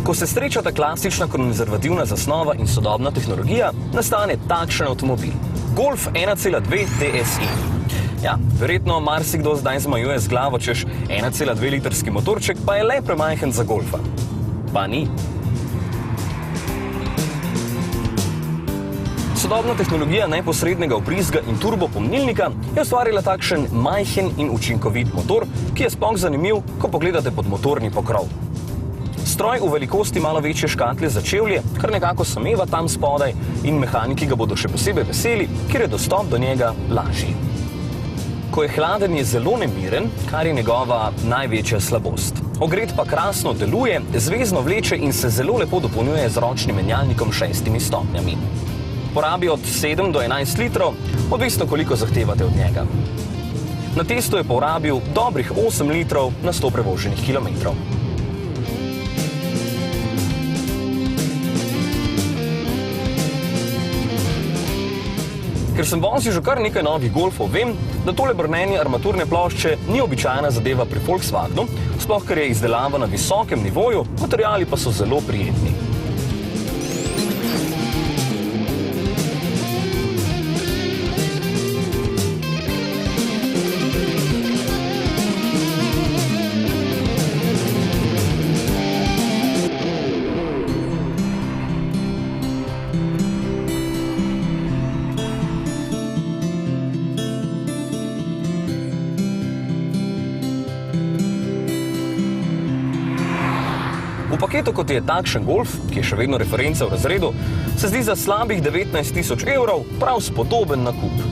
Ko se srečata klasična konzervativna zasnova in sodobna tehnologija, nastane takšen avtomobil. Golf 1.2 TSI. Ja, verjetno marsikdo zdaj zmajuje z glavo, češ 1.2 litrski motorček pa je le premajhen za golfa. Pa ni. Sodobna tehnologija neposrednega vbrizga in turbopomnilnika je ustvarila takšen majhen in učinkovit motor, ki je sploh zanimiv, ko pogledate pod motorni pokrov. Stroj v velikosti malo večje škatle za čevlje, kar nekako sameva tam spodaj in mehaniki ga bodo še posebej veseli, ker je dostop do njega lažji. Ko je hladen, je zelo nemiren, kar je njegova največja slabost. Ogret pa krasno deluje, zvezno vleče in se zelo lepo dopolnjuje z ročnim menjalnikom 6 stopnjami. Porabi od 7 do 11 litrov, odvisno koliko zahtevate od njega. Na testu je porabil dobrih 8 litrov na 100 prevoženih kilometrov. Ker sem vozil že kar nekaj novih golfov, vem, da tole brnenje armaturne plošče ni običajna zadeva pri Volkswagenu, sploh ker je izdelava na visokem nivoju, materiali pa so zelo prijetni. V paketu, kot je takšen golf, ki je še vedno referenca v razredu, se zdi za slabih 19 000 evrov prav spodoben nakup.